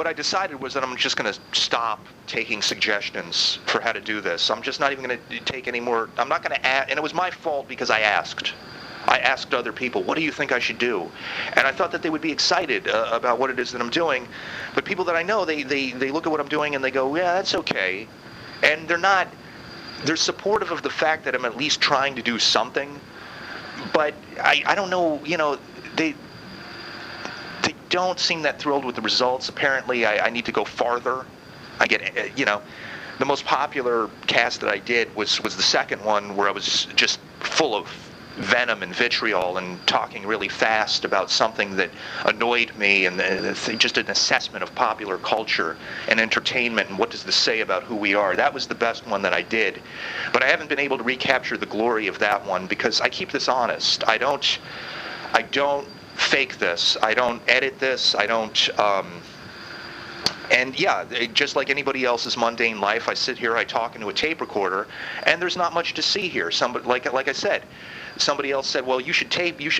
what I decided was that I'm just going to stop taking suggestions for how to do this. I'm just not even going to take any more. I'm not going to ask, and it was my fault because I asked. I asked other people, what do you think I should do? And I thought that they would be excited about what it is that I'm doing. But people that I know, they look at what I'm doing and they go, yeah, that's okay. And they're supportive of the fact that I'm at least trying to do something. But I don't know, they don't seem that thrilled with the results. Apparently, I need to go farther. I get, the most popular cast that I did was the second one, where I was just full of venom and vitriol and talking really fast about something that annoyed me, and just an assessment of popular culture and entertainment and what does this say about who we are. That was the best one that I did. But I haven't been able to recapture the glory of that one because I keep this honest. I don't fake this. I don't edit this. I don't and yeah, just like anybody else's mundane life, I sit here, I talk into a tape recorder, and there's not much to see here. Somebody, like I said, somebody else said, well, you should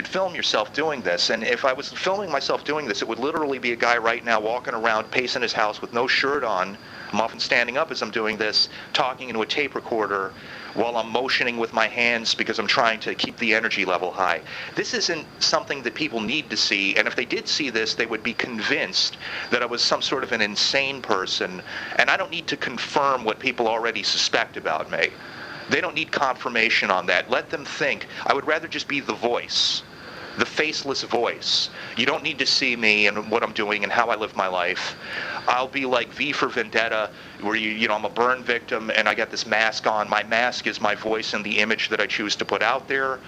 film yourself doing this. And if I was filming myself doing this, it would literally be a guy right now walking around, pacing his house with no shirt on. I'm often standing up as I'm doing this, talking into a tape recorder while I'm motioning with my hands because I'm trying to keep the energy level high. This isn't something that people need to see, and if they did see this, they would be convinced that I was some sort of an insane person, and I don't need to confirm what people already suspect about me. They don't need confirmation on that. Let them think. I would rather just be the voice, the faceless voice. You don't need to see me and what I'm doing and how I live my life. I'll be like V for Vendetta, where I'm a burn victim and I got this mask on. My mask is my voice and the image that I choose to put out there.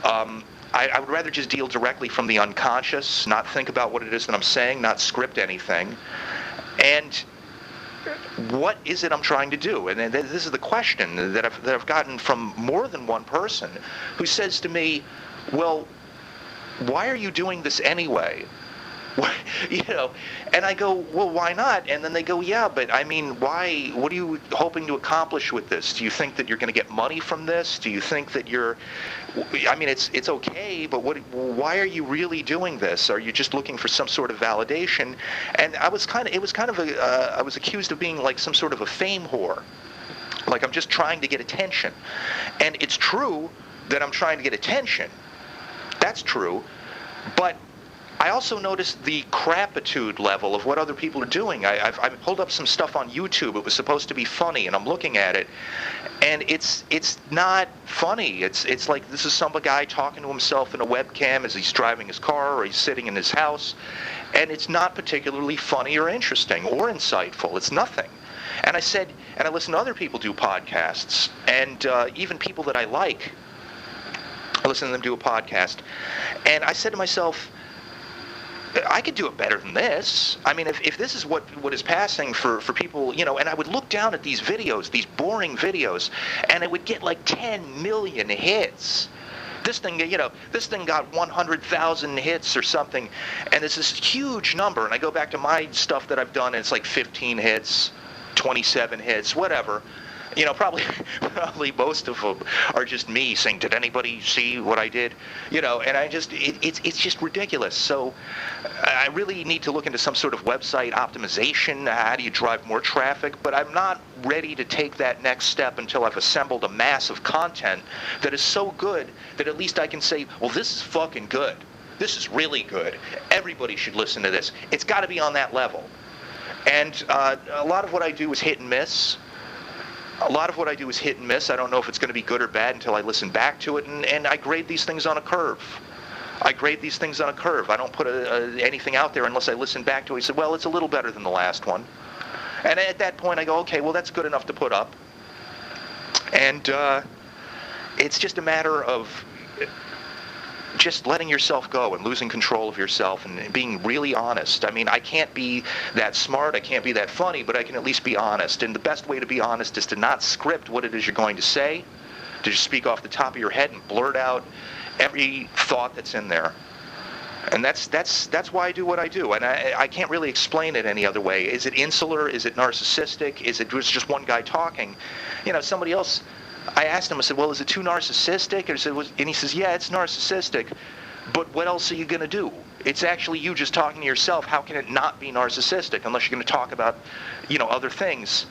I would rather just deal directly from the unconscious, not think about what it is that I'm saying, not script anything. And what is it I'm trying to do? And this is the question that I've gotten from more than one person who says to me, well, why are you doing this anyway? And I go, well, why not? And then they go, yeah, but I mean, why? What are you hoping to accomplish with this? Do you think that you're going to get money from this? Do you think that it's okay, but why are you really doing this? Are you just looking for some sort of validation? And I was accused of being like some sort of a fame whore. Like I'm just trying to get attention. And it's true that I'm trying to get attention. That's true. But I also noticed the crapitude level of what other people are doing. I pulled up some stuff on YouTube. It was supposed to be funny, and I'm looking at it, and it's not funny. It's like this is some guy talking to himself in a webcam as he's driving his car or he's sitting in his house, and it's not particularly funny or interesting or insightful. It's nothing. And I listen to other people do podcasts, and even people that I like, I listen to them do a podcast, and I said to myself, I could do it better than this. I mean, if this is what is passing for people, and I would look down at these videos, these boring videos, and it would get like 10 million hits. This thing got 100,000 hits or something, and it's this huge number. And I go back to my stuff that I've done, and it's like 15 hits, 27 hits, whatever. Probably most of them are just me saying, did anybody see what I did? And it's just ridiculous. So I really need to look into some sort of website optimization. How do you drive more traffic? But I'm not ready to take that next step until I've assembled a mass of content that is so good that at least I can say, well, this is fucking good. This is really good. Everybody should listen to this. It's got to be on that level. And a lot of what I do is hit and miss. I don't know if it's going to be good or bad until I listen back to it, and I grade these things on a curve. I don't put anything out there unless I listen back to it and say, well, it's a little better than the last one. And at that point I go, okay, well, that's good enough to put up. And it's just a matter of just letting yourself go and losing control of yourself and being really honest. I mean, I can't be that smart, I can't be that funny, but I can at least be honest. And the best way to be honest is to not script what it is you're going to say, to just speak off the top of your head and blurt out every thought that's in there. And that's why I do what I do. And I can't really explain it any other way. Is it insular? Is it narcissistic? Is it just one guy talking? Somebody else, I asked him, I said, well, is it too narcissistic? And he says, yeah, it's narcissistic. But what else are you going to do? It's actually you just talking to yourself. How can it not be narcissistic unless you're going to talk about, other things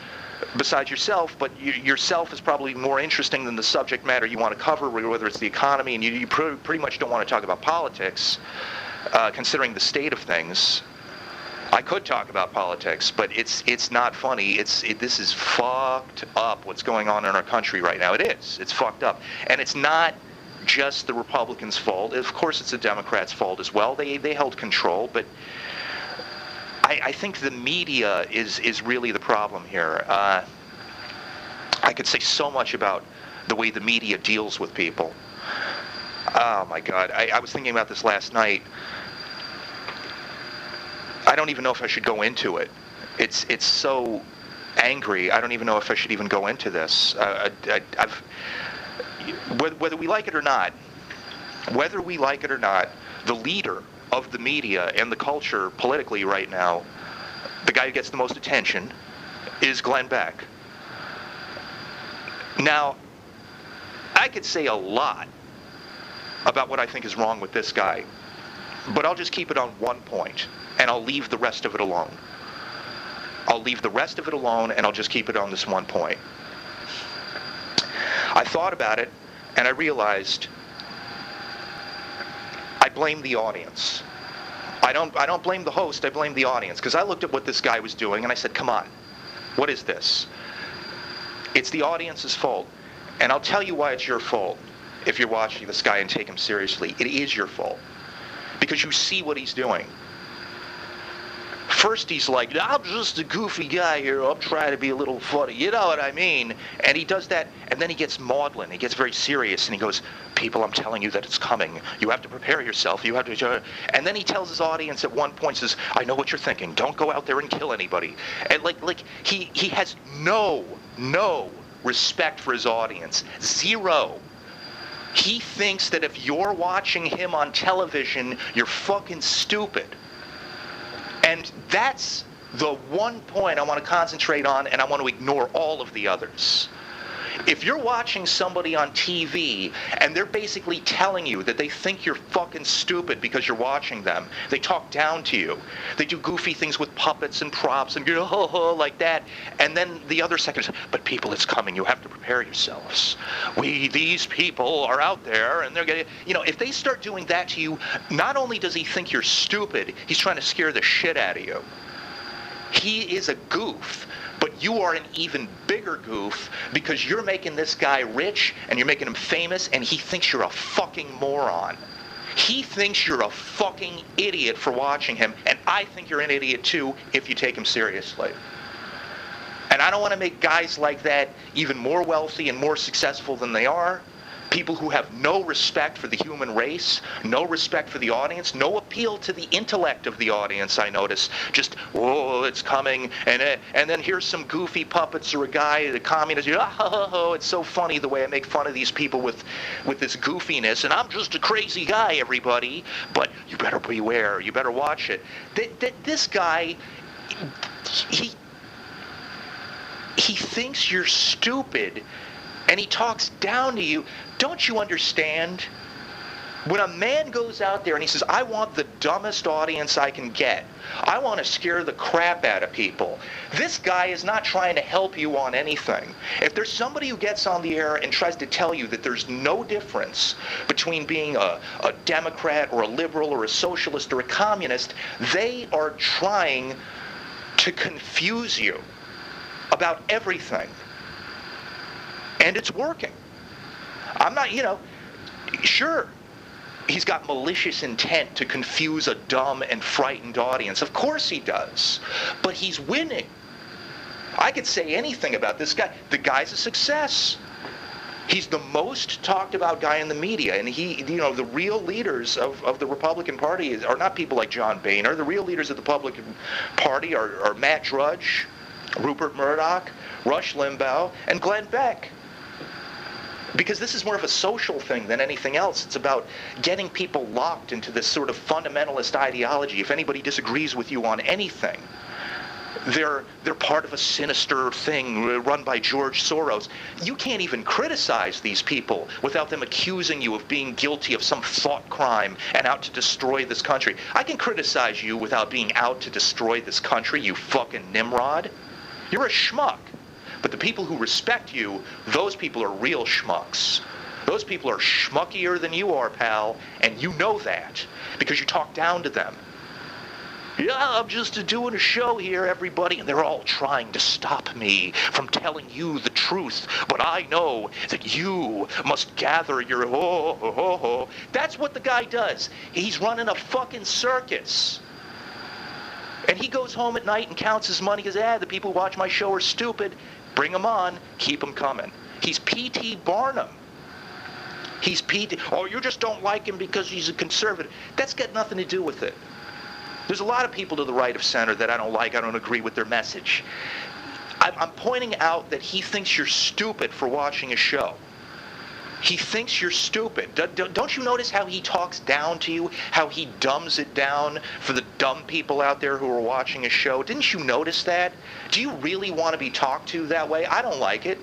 besides yourself? But yourself is probably more interesting than the subject matter you want to cover, whether it's the economy, and you pretty much don't want to talk about politics, considering the state of things. I could talk about politics, but it's not funny. This is fucked up what's going on in our country right now. It is. It's fucked up. And it's not just the Republicans' fault. Of course it's the Democrats' fault as well. They held control, but I think the media is really the problem here. I could say so much about the way the media deals with people. Oh my God. I was thinking about this last night. I don't even know if I should go into it. It's so angry. I don't even know if I should even go into this. Whether we like it or not, the leader of the media and the culture politically right now, the guy who gets the most attention, is Glenn Beck. Now, I could say a lot about what I think is wrong with this guy, but I'll just keep it on one point, and I'll leave the rest of it alone. And I'll just keep it on this one point. I thought about it, and I realized I blame the audience. I don't blame the host, I blame the audience, because I looked at what this guy was doing, and I said, come on, what is this? It's the audience's fault, and I'll tell you why it's your fault if you're watching this guy and take him seriously. It is your fault, because you see what he's doing. First he's like, I'm just a goofy guy here, I'm trying to be a little funny, you know what I mean? And he does that, and then he gets maudlin, he gets very serious, and he goes, people, I'm telling you that it's coming. You have to prepare yourself, you have to... And then he tells his audience at one point, says, I know what you're thinking, don't go out there and kill anybody. And he has no respect for his audience, zero. He thinks that if you're watching him on television, you're fucking stupid. And that's the one point I want to concentrate on, and I want to ignore all of the others. If you're watching somebody on TV and they're basically telling you that they think you're fucking stupid because you're watching them, they talk down to you, they do goofy things with puppets and props and like that, and then the other second, but people, it's coming, you have to prepare yourselves. These people are out there and they're gonna, if they start doing that to you, not only does he think you're stupid, he's trying to scare the shit out of you. He is a goof. But you are an even bigger goof because you're making this guy rich and you're making him famous, and he thinks you're a fucking moron. He thinks you're a fucking idiot for watching him, and I think you're an idiot too if you take him seriously. And I don't want to make guys like that even more wealthy and more successful than they are. People who have no respect for the human race, no respect for the audience, no appeal to the intellect of the audience, I notice. Just, whoa, it's coming, and then here's some goofy puppets or a guy, the communist, it's so funny the way I make fun of these people with this goofiness, and I'm just a crazy guy, everybody, but you better beware, you better watch it. This guy, he thinks you're stupid, and he talks down to you. Don't you understand? When a man goes out there and he says, I want the dumbest audience I can get, I want to scare the crap out of people, this guy is not trying to help you on anything. If there's somebody who gets on the air and tries to tell you that there's no difference between being a Democrat or a liberal or a socialist or a communist, they are trying to confuse you about everything. And it's working. I'm not, sure, he's got malicious intent to confuse a dumb and frightened audience. Of course he does. But he's winning. I could say anything about this guy. The guy's a success. He's the most talked about guy in the media. And the real leaders of the Republican Party are not people like John Boehner. The real leaders of the Republican Party are Matt Drudge, Rupert Murdoch, Rush Limbaugh, and Glenn Beck. Because this is more of a social thing than anything else. It's about getting people locked into this sort of fundamentalist ideology. If anybody disagrees with you on anything, They're part of a sinister thing run by George Soros. You can't even criticize these people without them accusing you of being guilty of some thought crime and out to destroy this country. I can criticize you without being out to destroy this country, you fucking Nimrod. You're a schmuck. But the people who respect you, those people are real schmucks. Those people are schmuckier than you are, pal, and you know that because you talk down to them. Yeah, I'm just doing a show here, everybody, and they're all trying to stop me from telling you the truth. But I know that you must gather your ho. That's what the guy does. He's running a fucking circus. And he goes home at night and counts his money because, the people who watch my show are stupid. Bring them on. Keep them coming. He's P.T. Barnum. He's P.T. Oh, you just don't like him because he's a conservative. That's got nothing to do with it. There's a lot of people to the right of center that I don't like. I don't agree with their message. I'm pointing out that he thinks you're stupid for watching a show. He thinks you're stupid. Don't you notice how he talks down to you? How he dumbs it down for the dumb people out there who are watching a show? Didn't you notice that? Do you really want to be talked to that way? I don't like it.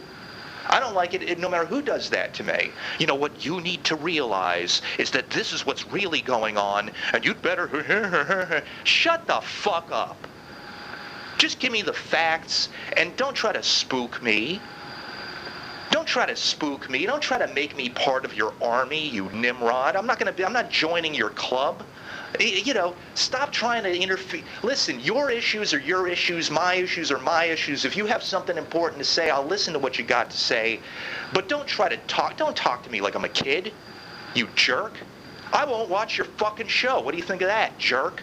I don't like it no matter who does that to me. You know, what you need to realize is that this is what's really going on, and you'd better shut the fuck up. Just give me the facts, and don't try to spook me. Don't try to spook me. Don't try to make me part of your army, you Nimrod. I'm not joining your club. You know, stop trying to interfere. Listen, your issues are your issues, my issues are my issues. If you have something important to say, I'll listen to what you got to say. But don't talk to me like I'm a kid, you jerk. I won't watch your fucking show. What do you think of that, jerk?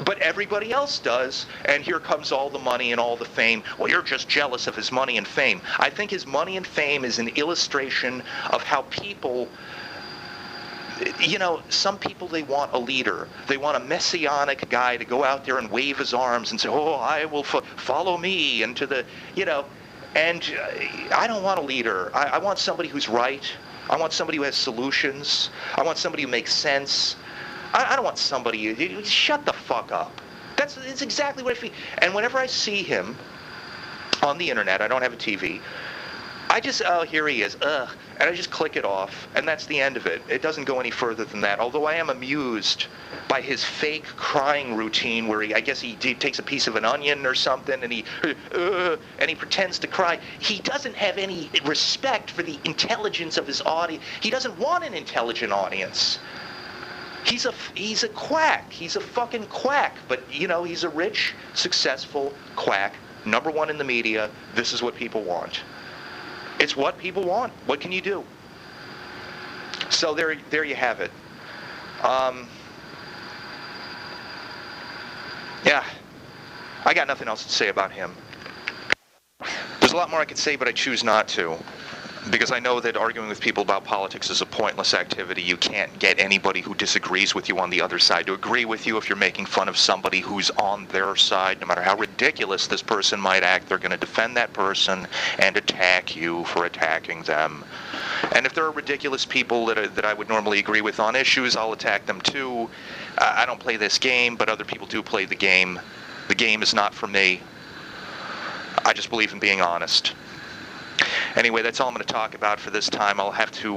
But everybody else does, and here comes all the money and all the fame. Well, you're just jealous of his money and fame. I think his money and fame is an illustration of how people... You know, some people, they want a leader. They want a messianic guy to go out there and wave his arms and say, oh, I will follow me into the, you know. And I don't want a leader. I want somebody who's right. I want somebody who has solutions. I want somebody who makes sense. I don't want somebody, shut the fuck up. It's exactly what I feel. And whenever I see him on the internet, I don't have a TV, I just, here he is, and I just click it off, and that's the end of it. It doesn't go any further than that, although I am amused by his fake crying routine where I guess he takes a piece of an onion or something, and he pretends to cry. He doesn't have any respect for the intelligence of his audience. He doesn't want an intelligent audience. He's a quack. He's a fucking quack, but, you know, he's a rich, successful quack, #1 in the media. This is what people want. It's what people want. What can you do? So there you have it. Yeah, I got nothing else to say about him. There's a lot more I could say, but I choose not to. Because I know that arguing with people about politics is a pointless activity. You can't get anybody who disagrees with you on the other side to agree with you if you're making fun of somebody who's on their side. No matter how ridiculous this person might act, they're going to defend that person and attack you for attacking them. And if there are ridiculous people that I would normally agree with on issues, I'll attack them too. I don't play this game, but other people do play the game. The game is not for me. I just believe in being honest. Anyway, that's all I'm going to talk about for this time. I'll have to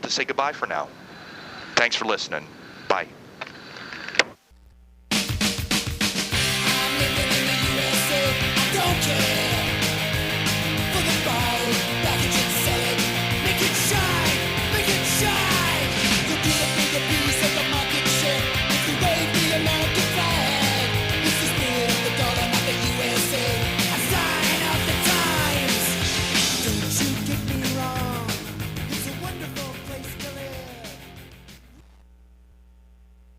say goodbye for now. Thanks for listening. Bye.